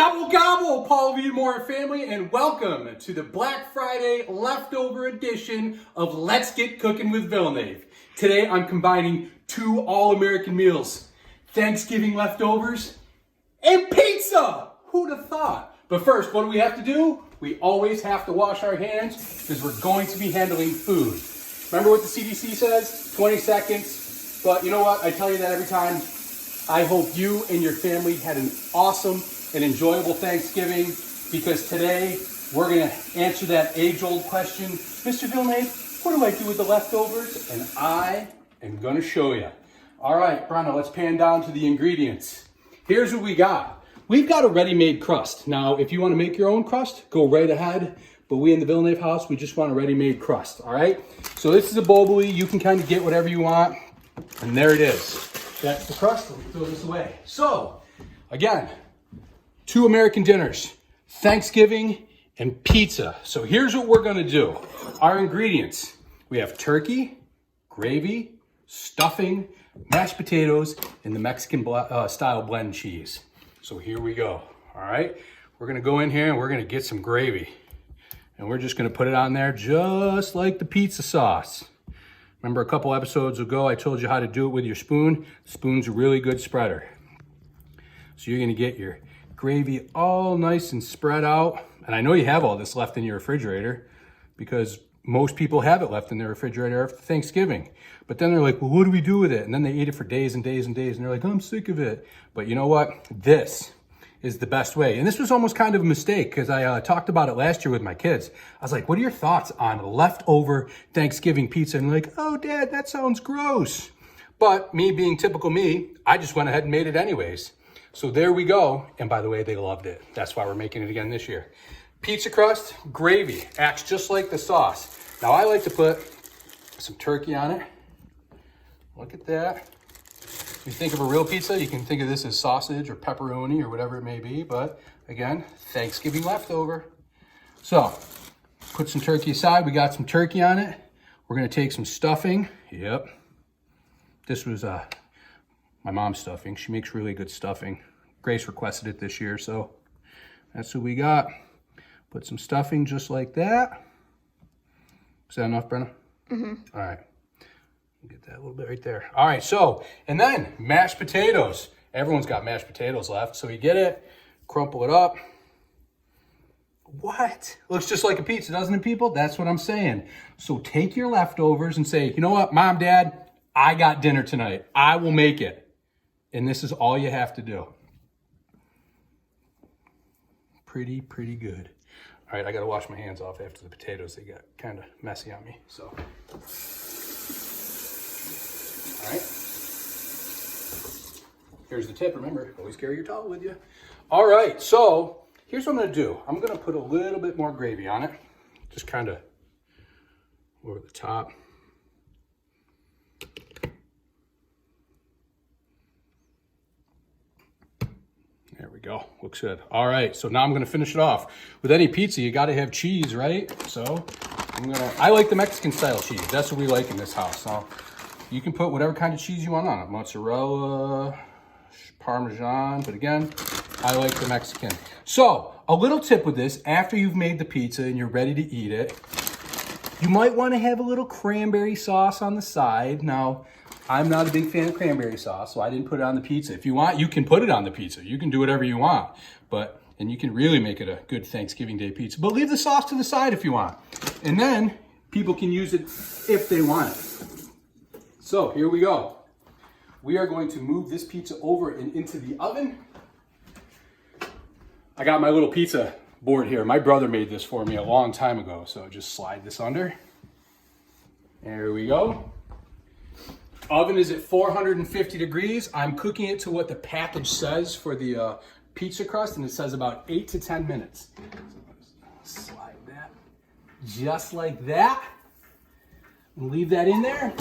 Gobble gobble, Paul Villnave family, and welcome to the Black Friday leftover edition of Let's Get Cooking with Villnave. Today I'm combining two all-American meals, Thanksgiving leftovers and pizza. Who'd have thought? But first, what do we have to do? We always have to wash our hands because we're going to be handling food. Remember what the CDC says? 20 seconds. But you know what? I tell you that every time. I hope you and your family had an awesome and enjoyable Thanksgiving, because today we're going to answer that age-old question, Mr. Villnave, what do I do with the leftovers? And I am going to show you. All right, Brenda, let's pan down to the ingredients. Here's what we got. We've got a ready-made crust. Now, if you want to make your own crust, go right ahead. But we in the Villnave house, we just want a ready-made crust, all right? So this is a bobbly. You can kind of get whatever you want. And there it is. That's the crust. Let me throw this away. So, again, two American dinners, Thanksgiving and pizza. So here's what we're gonna do. Our ingredients, we have turkey, gravy, stuffing, mashed potatoes, and the Mexican style blend cheese. So here we go, all right? We're gonna go in here and we're gonna get some gravy. And we're just gonna put it on there just like the pizza sauce. Remember a couple episodes ago, I told you how to do it with your spoon. Spoon's a really good spreader. So you're gonna get your gravy all nice and spread out. And I know you have all this left in your refrigerator because most people have it left in their refrigerator after Thanksgiving. But then they're like, well, what do we do with it? And then they eat it for days and days and days. And they're like, I'm sick of it. But you know what? This is the best way. And this was almost kind of a mistake because I talked about it last year with my kids. I was like, what are your thoughts on leftover Thanksgiving pizza? And they're like, oh, Dad, that sounds gross. But me being typical me, I just went ahead and made it anyways. So there we go. And by the way, they loved it. That's why we're making it again this year. Pizza crust, gravy, acts just like the sauce. Now I like to put some turkey on it. Look at that. If you think of a real pizza, you can think of this as sausage or pepperoni or whatever it may be. But again, Thanksgiving leftover. So put some turkey aside. We got some turkey on it. We're going to take some stuffing. Yep. This was my mom's stuffing. She makes really good stuffing. Grace requested it this year, so that's what we got. Put some stuffing just like that. Is that enough, Brenna? Mm-hmm. All right. Get that a little bit right there. All right, so, and then mashed potatoes. Everyone's got mashed potatoes left. So you get it, crumple it up. What? Looks just like a pizza, doesn't it, people? That's what I'm saying. So take your leftovers and say, you know what, Mom, Dad, I got dinner tonight. I will make it. And this is all you have to do. Pretty good. All right, I got to wash my hands off after the potatoes. They got kind of messy on me, so. All right. Here's the tip. Remember, always carry your towel with you. All right, so here's what I'm going to do. I'm going to put a little bit more gravy on it. Just kind of over the top. There we go. Looks good. All right, so now I'm going to finish it off. With any pizza, you got to have cheese, right? So I like the Mexican style cheese. That's what we like in this house. So you can put whatever kind of cheese you want on it. Mozzarella, Parmesan, but again, I like the Mexican. So a little tip with this, after you've made the pizza and you're ready to eat it, you might want to have a little cranberry sauce on the side. Now, I'm not a big fan of cranberry sauce, so I didn't put it on the pizza. If you want, you can put it on the pizza. You can do whatever you want, and you can really make it a good Thanksgiving Day pizza. But leave the sauce to the side if you want. And then people can use it if they want it. So here we go. We are going to move this pizza over and into the oven. I got my little pizza board here. My brother made this for me a long time ago. So just slide this under. There we go. Oven is at 450 degrees. I'm cooking it to what the package says for the pizza crust, and it says about 8 to 10 minutes. So slide that just like that. And leave that in there.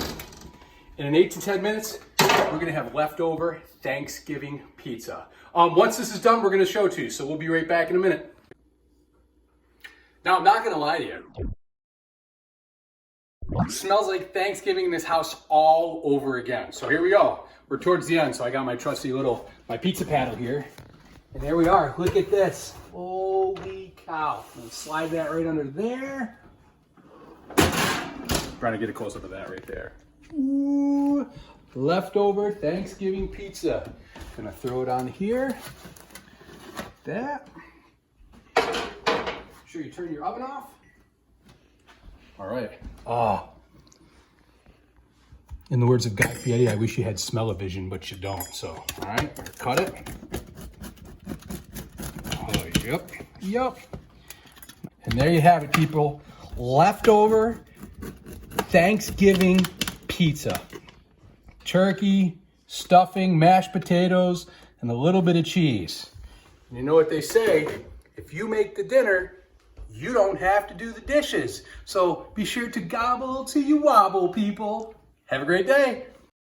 And in 8 to 10 minutes, we're gonna have leftover Thanksgiving pizza. Once this is done, we're gonna show it to you. So we'll be right back in a minute. Now, I'm not gonna lie to you. It smells like Thanksgiving in this house all over again. So here we go. We're towards the end, so I got my trusty my pizza paddle here. And there we are. Look at this. Holy cow. Let's slide that right under there. Trying to get a close up of that right there. Ooh, leftover Thanksgiving pizza. Gonna throw it on here. Like that. Make sure you turn your oven off. All right. Oh. In the words of Guy Fieri, I wish you had smell-o-vision, but you don't. So, all right, cut it. Oh, yep. And there you have it, people. Leftover Thanksgiving pizza. Turkey, stuffing, mashed potatoes, and a little bit of cheese. And you know what they say, if you make the dinner, you don't have to do the dishes. So be sure to gobble till you wobble, people. Have a great day.